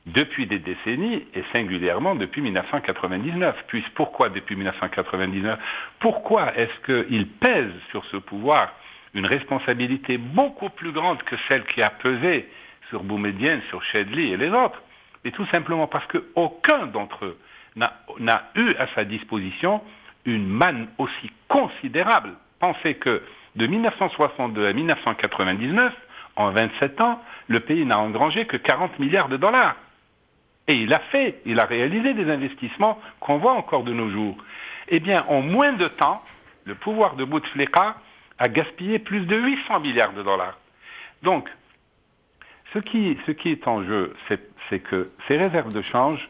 depuis des décennies et singulièrement depuis 1999. Puis pourquoi depuis 1999 ? Pourquoi est-ce qu'il pèse sur ce pouvoir une responsabilité beaucoup plus grande que celle qui a pesé sur Boumedienne, sur Chedli et les autres ? Et tout simplement parce qu'aucun d'entre eux n'a eu à sa disposition une manne aussi considérable. Pensez que de 1962 à 1999, en 27 ans, le pays n'a engrangé que 40 milliards de dollars. Et il a réalisé des investissements qu'on voit encore de nos jours. Eh bien, en moins de temps, le pouvoir de Bouteflika a gaspillé plus de 800 milliards de dollars. Donc, ce qui est en jeu, c'est que ces réserves de change,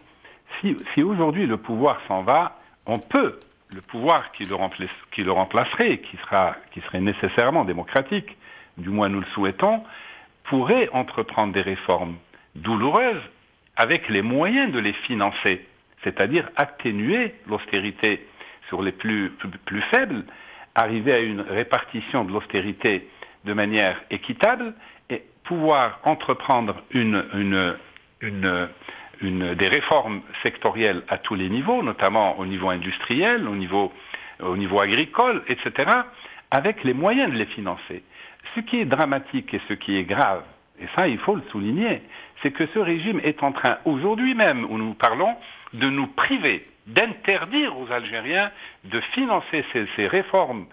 si aujourd'hui le pouvoir s'en va, le pouvoir qui le remplacerait, qui serait nécessairement démocratique, du moins nous le souhaitons, pourrait entreprendre des réformes douloureuses avec les moyens de les financer, c'est-à-dire atténuer l'austérité sur les plus faibles, arriver à une répartition de l'austérité de manière équitable et pouvoir entreprendre des réformes sectorielles à tous les niveaux, notamment au niveau industriel, au niveau agricole, etc., avec les moyens de les financer. Ce qui est dramatique et ce qui est grave, et ça il faut le souligner, c'est que ce régime est en train, aujourd'hui même où nous parlons, de nous priver, d'interdire aux Algériens de financer ces réformes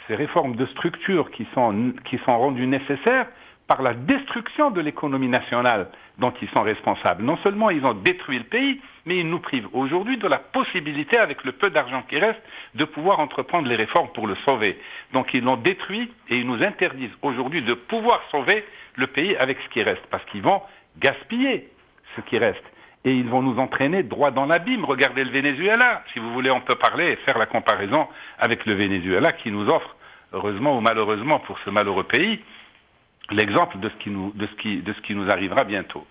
de structure qui sont rendues nécessaires par la destruction de l'économie nationale dont ils sont responsables. Non seulement ils ont détruit le pays, mais ils nous privent aujourd'hui de la possibilité, avec le peu d'argent qui reste, de pouvoir entreprendre les réformes pour le sauver. Donc ils l'ont détruit et ils nous interdisent aujourd'hui de pouvoir sauver le pays avec ce qui reste, parce qu'ils vont gaspiller ce qui reste. Et ils vont nous entraîner droit dans l'abîme. Regardez le Venezuela. Si vous voulez, on peut parler et faire la comparaison avec le Venezuela qui nous offre, heureusement ou malheureusement pour ce malheureux pays, l'exemple de ce qui nous arrivera bientôt.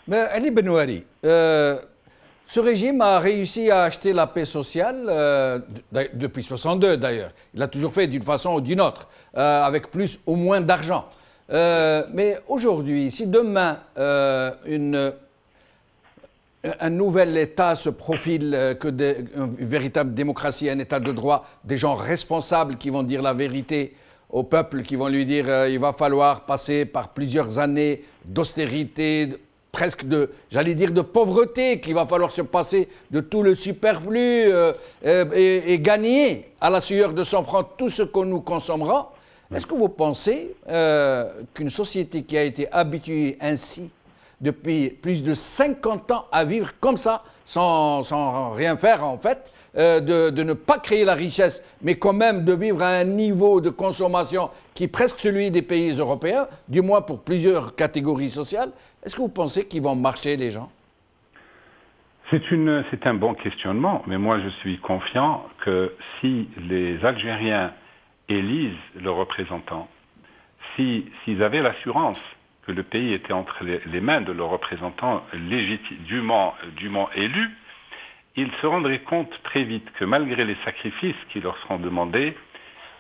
Mais Ali Benouari, ce régime a réussi à acheter la paix sociale depuis 1962 d'ailleurs. Il l'a toujours fait d'une façon ou d'une autre, avec plus ou moins d'argent. Mais aujourd'hui, si demain un nouvel État se profile, une véritable démocratie, un État de droit, des gens responsables qui vont dire la vérité au peuple, qui vont lui dire il va falloir passer par plusieurs années d'austérité, presque de pauvreté, qu'il va falloir se passer de tout le superflu et gagner à la sueur de son front tout ce qu'on nous consommera. Est-ce que vous pensez qu'une société qui a été habituée ainsi depuis plus de 50 ans à vivre comme ça, sans rien faire en fait, de ne pas créer la richesse, mais quand même de vivre à un niveau de consommation qui est presque celui des pays européens, du moins pour plusieurs catégories sociales, est-ce que vous pensez qu'ils vont marcher les gens ? C'est un bon questionnement, mais moi je suis confiant que si les Algériens élisent leurs représentants, s'ils avaient l'assurance que le pays était entre les mains de leurs représentants dûment élus, ils se rendraient compte très vite que malgré les sacrifices qui leur seront demandés,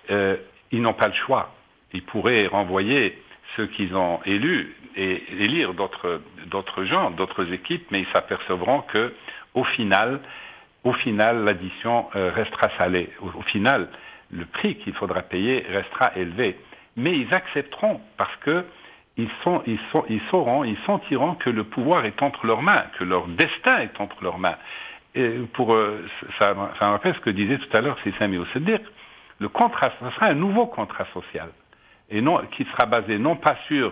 ils n'ont pas le choix. Ils pourraient renvoyer ceux qu'ils ont élus et élire d'autres gens, d'autres équipes, mais ils s'apercevront que au final, l'addition restera salée. Au final, le prix qu'il faudra payer restera élevé. Mais ils accepteront parce que ils sentiront que le pouvoir est entre leurs mains, que leur destin est entre leurs mains. Et ça me rappelle ce que disait tout à l'heure Sissam Siddiq, le contrat, ce sera un nouveau contrat social, et non, qui sera basé non pas sur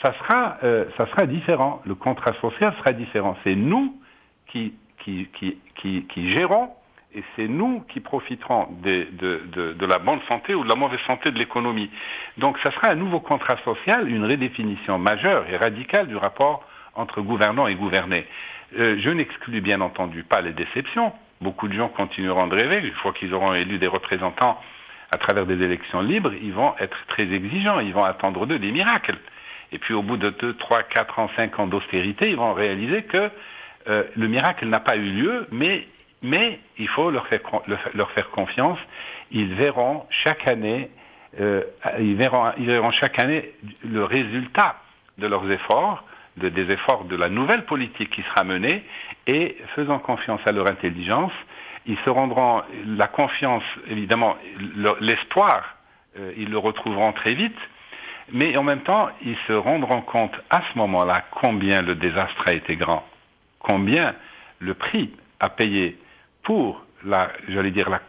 ça sera différent. Le contrat social sera différent. C'est nous qui gérons et c'est nous qui profiterons de la bonne santé ou de la mauvaise santé de l'économie. Donc ça sera un nouveau contrat social, une redéfinition majeure et radicale du rapport entre gouvernants et gouvernés. Je n'exclus bien entendu pas les déceptions. Beaucoup de gens continueront de rêver. Une fois qu'ils auront élu des représentants à travers des élections libres, ils vont être très exigeants, ils vont attendre d'eux des miracles. Et puis au bout de 2, 3, 4 ans, 5 ans d'austérité, ils vont réaliser que le miracle n'a pas eu lieu, mais il faut leur faire confiance. Ils verront chaque année, ils verront chaque année le résultat de leurs efforts, des efforts de la nouvelle politique qui sera menée, et faisant confiance à leur intelligence, ils se rendront la confiance, évidemment, l'espoir, ils le retrouveront très vite, mais en même temps, ils se rendront compte à ce moment-là combien le désastre a été grand, combien le prix à payer pour la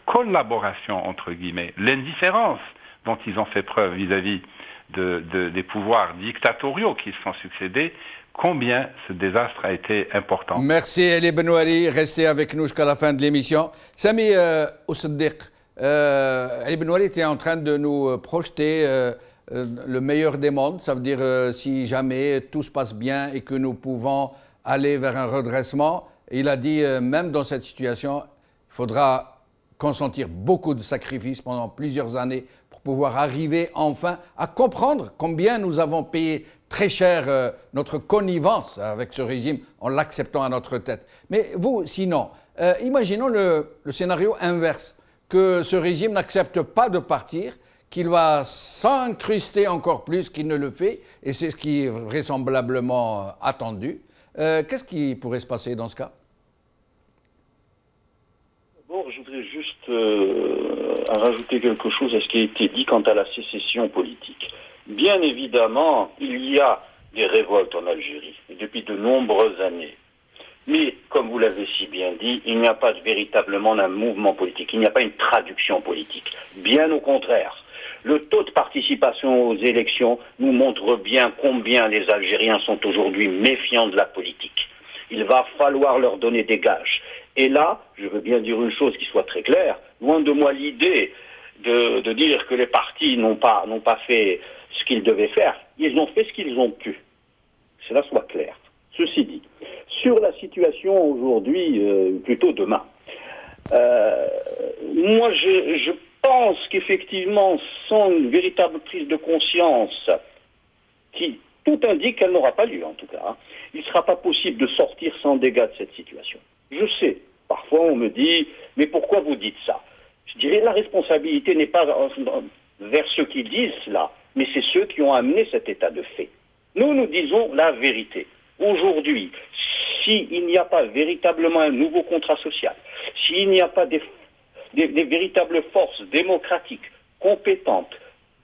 collaboration, entre guillemets, l'indifférence dont ils ont fait preuve vis-à-vis des pouvoirs dictatoriaux qui se sont succédés, combien ce désastre a été important. Merci Elie Benouari, restez avec nous jusqu'à la fin de l'émission. Sami Ousseddiq, Elie Benouari était en train de nous projeter le meilleur des mondes, ça veut dire si jamais tout se passe bien et que nous pouvons aller vers un redressement. Il a dit même dans cette situation, il faudra consentir beaucoup de sacrifices pendant plusieurs années pour pouvoir arriver enfin à comprendre combien nous avons payé très cher notre connivence avec ce régime en l'acceptant à notre tête. Mais vous, sinon, imaginons le scénario inverse, que ce régime n'accepte pas de partir, qu'il va s'incruster encore plus qu'il ne le fait, et c'est ce qui est vraisemblablement attendu. Qu'est-ce qui pourrait se passer dans ce cas ? D'abord, je voudrais juste rajouter quelque chose à ce qui a été dit quant à la sécession politique. Bien évidemment, il y a des révoltes en Algérie, et depuis de nombreuses années. Mais, comme vous l'avez si bien dit, il n'y a pas véritablement un mouvement politique, il n'y a pas une traduction politique. Bien au contraire. Le taux de participation aux élections nous montre bien combien les Algériens sont aujourd'hui méfiants de la politique. Il va falloir leur donner des gages. Et là, je veux bien dire une chose qui soit très claire, loin de moi l'idée de dire que les partis n'ont pas fait ce qu'ils devaient faire. Ils ont fait ce qu'ils ont pu. Que cela soit clair. Ceci dit, sur la situation aujourd'hui, plutôt demain, moi je pense qu'effectivement, sans une véritable prise de conscience, qui tout indique qu'elle n'aura pas lieu en tout cas, il ne sera pas possible de sortir sans dégâts de cette situation. Je sais, parfois on me dit, mais pourquoi vous dites ça? Je dirais la responsabilité n'est pas vers ceux qui disent cela, mais c'est ceux qui ont amené cet état de fait. Nous disons la vérité. Aujourd'hui, s'il n'y a pas véritablement un nouveau contrat social, s'il n'y a pas des véritables forces démocratiques, compétentes,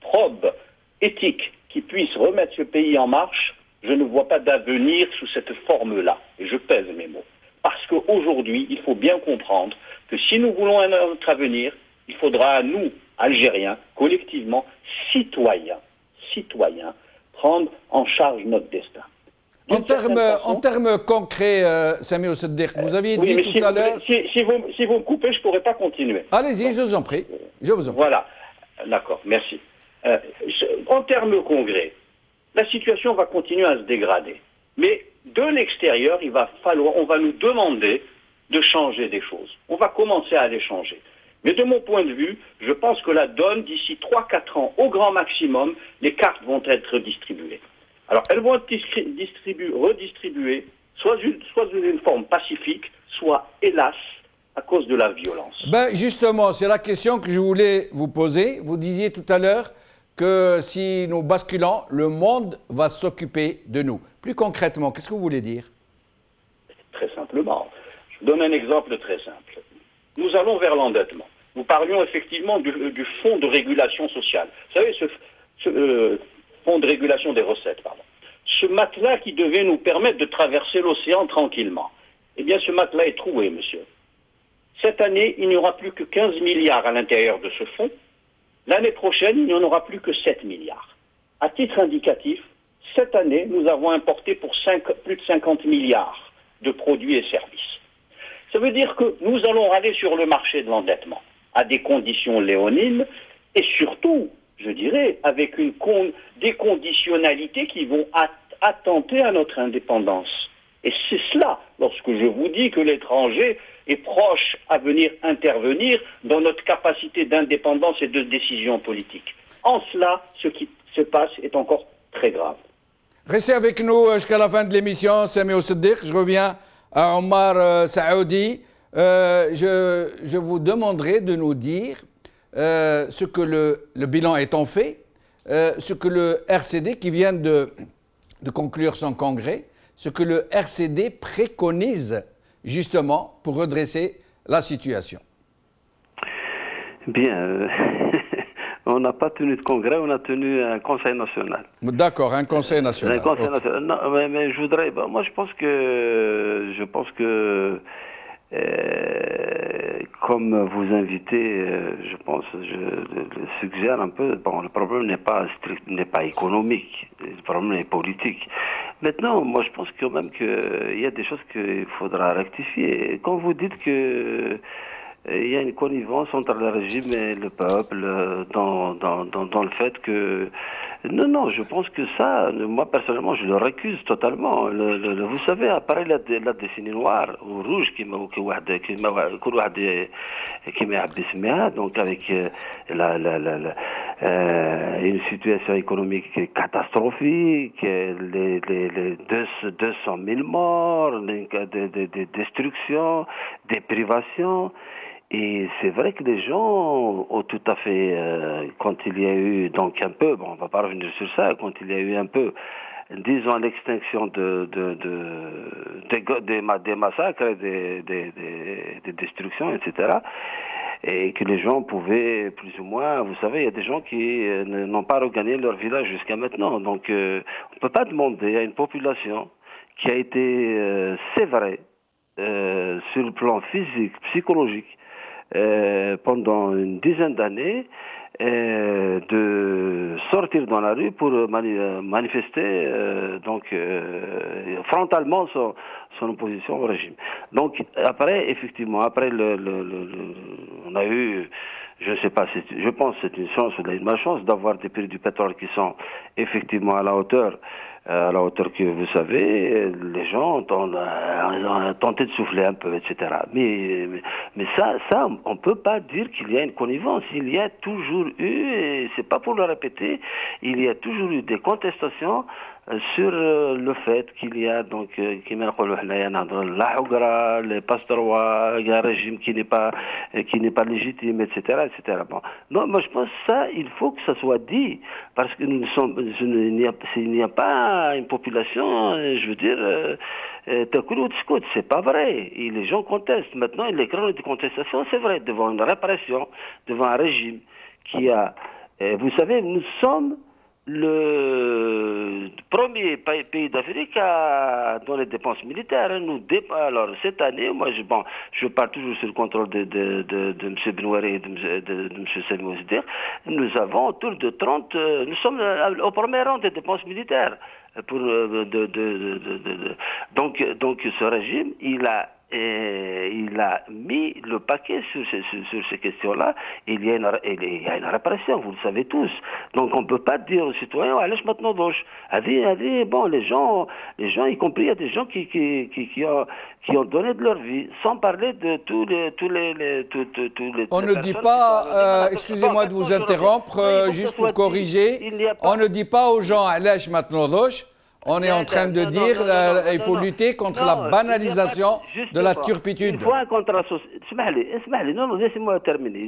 probes, éthiques, qui puissent remettre ce pays en marche, je ne vois pas d'avenir sous cette forme-là. Et je pèse mes mots. Parce qu'aujourd'hui, il faut bien comprendre que si nous voulons un autre avenir, il faudra à nous, Algériens, collectivement, citoyens, prendre en charge notre destin. En termes concrets, Sami Ousseddiq, vous aviez dit tout à l'heure... Si vous me coupez, je ne pourrai pas continuer. Allez-y, je vous en prie. Voilà, d'accord, merci. En termes concrets, la situation va continuer à se dégrader. Mais de l'extérieur, on va nous demander de changer des choses. On va commencer à les changer. Mais de mon point de vue, je pense que la donne, d'ici 3-4 ans, au grand maximum, les cartes vont être distribuées. Alors, elles vont être redistribuées, soit sous une forme pacifique, soit, hélas, à cause de la violence. Justement, c'est la question que je voulais vous poser. Vous disiez tout à l'heure que si nous basculons, le monde va s'occuper de nous. Plus concrètement, qu'est-ce que vous voulez dire? Très simplement. Je vous donne un exemple très simple. Nous allons vers l'endettement. Nous parlions effectivement du fonds de régulation sociale. Vous savez, ce fonds de régulation des recettes, pardon. Ce matelas qui devait nous permettre de traverser l'océan tranquillement. Eh bien, ce matelas est troué, monsieur. Cette année, il n'y aura plus que 15 milliards à l'intérieur de ce fonds. L'année prochaine, il n'y en aura plus que 7 milliards. À titre indicatif, cette année, nous avons importé pour plus de 50 milliards de produits et services. Ça veut dire que nous allons aller sur le marché de l'endettement à des conditions léonines et surtout, je dirais, avec des conditionnalités qui vont attenter à notre indépendance. Et c'est cela, lorsque je vous dis que l'étranger est proche à venir intervenir dans notre capacité d'indépendance et de décision politique. En cela, ce qui se passe est encore très grave. Restez avec nous jusqu'à la fin de l'émission, Samuel Siddiq. Je reviens à Omar Saoudi. Je vous demanderai de nous dire ce que le bilan étant fait, ce que le RCD, qui vient de conclure son congrès, ce que le RCD préconise justement pour redresser la situation. Bien, on n'a pas tenu de congrès, on a tenu un conseil national. D'accord, un conseil national. Un conseil national. Non, mais je voudrais, moi je pense que comme vous invitez, je pense, je le suggère un peu, bon, le problème n'est pas économique, le problème est politique. Maintenant, moi je pense quand même qu'il y a des choses qu'il faudra rectifier. Quand vous dites que il y a une connivence entre le régime et le peuple dans le fait que... Non, je pense que ça, moi personnellement, je le récuse totalement. Vous savez, après la décennie noire, ou rouge, qui m'a donc avec une situation économique catastrophique, les 200 000 morts, des destructions, des privations. Et c'est vrai que les gens ont tout à fait, quand il y a eu donc un peu, bon, on va pas revenir sur ça, quand il y a eu un peu, disons, l'extinction des massacres, des destructions, etc., et que les gens pouvaient plus ou moins, vous savez, il y a des gens qui n'ont pas regagné leur village jusqu'à maintenant. Donc, on ne peut pas demander à une population qui a été sévrée sur le plan physique, psychologique, pendant une dizaine d'années, de sortir dans la rue pour manifester frontalement son opposition au régime. Donc après, effectivement, on a eu, je ne sais pas, je pense que c'est une chance ou une malchance d'avoir des prix du pétrole qui sont effectivement à la hauteur que vous savez, les gens ont tenté de souffler un peu, etc. Mais ça, on peut pas dire qu'il y a une connivence. Il y a toujours eu, et c'est pas pour le répéter, il y a toujours eu des contestations sur le fait qu'il y a donc les pasteurs, il y a un régime qui n'est pas légitime, etc., etc. Bon. Non, moi je pense que ça, il faut que ça soit dit, parce que il n'y a pas une population, je veux dire, c'est pas vrai. Et les gens contestent. Maintenant, les grandes contestations, c'est vrai, devant une répression, devant un régime qui a... vous savez, nous sommes le premier pays d'Afrique dans les dépenses militaires. Alors, cette année, moi, je parle toujours sur le contrôle de M. Benouari et de M. Samuel Siddiq. Nous avons autour de 30... nous sommes au premier rang des dépenses militaires. Donc, ce régime, il a mis le paquet sur ces questions-là. Il y a une répression, vous le savez tous. Donc on ne peut pas dire aux citoyens, allez maintenant gauche. Bon, les gens, y compris, il y a des gens qui ont donné de leur vie, sans parler de tous les on ne dit pas, excusez-moi de vous interrompre, juste pour corriger, on ne dit pas aux gens, allez maintenant gauche. On est en train de dire qu'il faut lutter contre la banalisation de la turpitude. Il faut un contrat social. Non, laissez-moi terminer.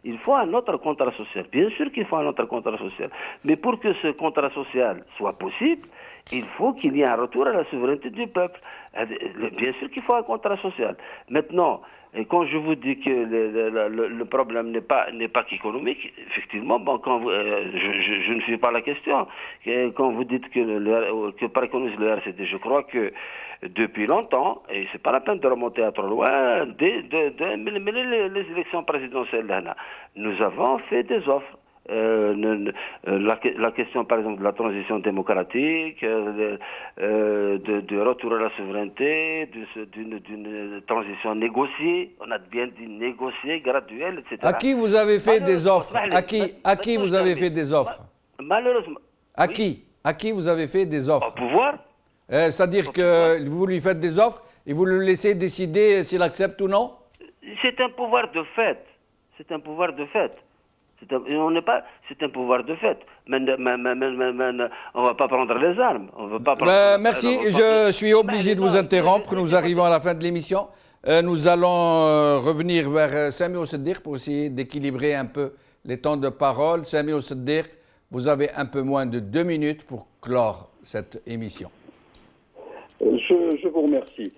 Il faut un autre contrat social. Bien sûr qu'il faut un autre contrat social. Mais pour que ce contrat social soit possible, il faut qu'il y ait un retour à la souveraineté du peuple. Bien sûr qu'il faut un contrat social. Maintenant, et quand je vous dis que le problème n'est pas qu'économique, effectivement, bon, je ne suis pas la question. Quand vous dites que préconise le RCD, je crois que depuis longtemps, et c'est pas la peine de remonter à trop loin, les élections présidentielles, nous avons fait des offres. la question, par exemple, de la transition démocratique, de retour à la souveraineté, d'une transition négociée, on a bien dit négociée, graduelle, etc. À qui vous avez fait des offres? À qui vous avez fait des offres? Malheureusement. À qui? À qui vous avez fait des offres? Au pouvoir. C'est-à-dire que vous lui faites des offres et vous le laissez décider s'il accepte ou non? C'est un pouvoir de fait. C'est un pouvoir de fait. C'est un pouvoir de fait. Mais on ne va pas prendre les armes. On veut pas merci, je suis obligé de vous interrompre. Nous arrivons à la fin de l'émission. Nous allons revenir vers Sami Oussedir pour essayer d'équilibrer un peu les temps de parole. Sami Oussedir, vous avez un peu moins de 2 minutes pour clore cette émission. Je vous remercie.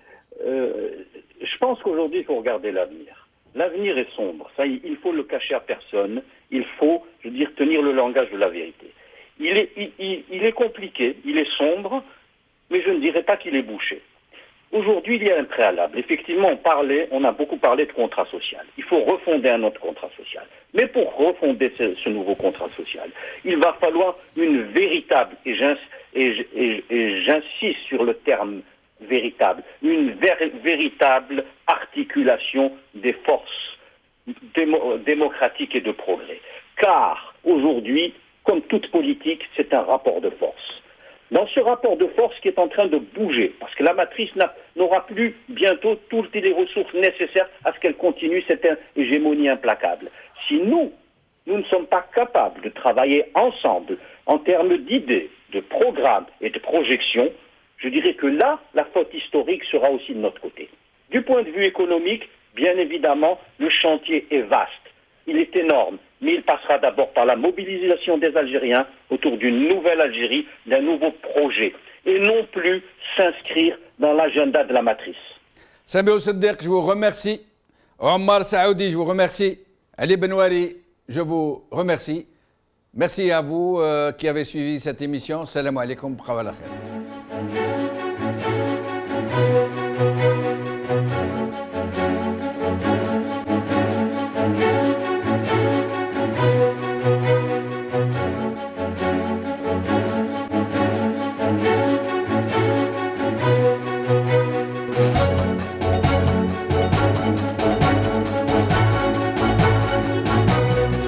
Je pense qu'aujourd'hui, il faut regarder l'avenir. L'avenir est sombre. Ça, il faut le cacher à personne. Il faut, je veux dire, tenir le langage de la vérité. Il est compliqué, il est sombre, mais je ne dirais pas qu'il est bouché. Aujourd'hui, il y a un préalable. Effectivement, on a beaucoup parlé de contrat social. Il faut refonder un autre contrat social. Mais pour refonder ce nouveau contrat social, il va falloir une véritable, et j'insiste sur le terme véritable, une véritable articulation des forces démocratiques et de progrès. Car aujourd'hui, comme toute politique, c'est un rapport de force. Dans ce rapport de force qui est en train de bouger, parce que la matrice n'aura plus bientôt toutes les ressources nécessaires à ce qu'elle continue cette hégémonie implacable. Si nous ne sommes pas capables de travailler ensemble en termes d'idées, de programmes et de projections, je dirais que là, la faute historique sera aussi de notre côté. Du point de vue économique, bien évidemment, le chantier est vaste. Il est énorme, mais il passera d'abord par la mobilisation des Algériens autour d'une nouvelle Algérie, d'un nouveau projet, et non plus s'inscrire dans l'agenda de la matrice. Sami Oussedir, je vous remercie. Omar Saoudi, je vous remercie. Ali Benouari, je vous remercie. Merci à vous qui avez suivi cette émission. Salam alaikum.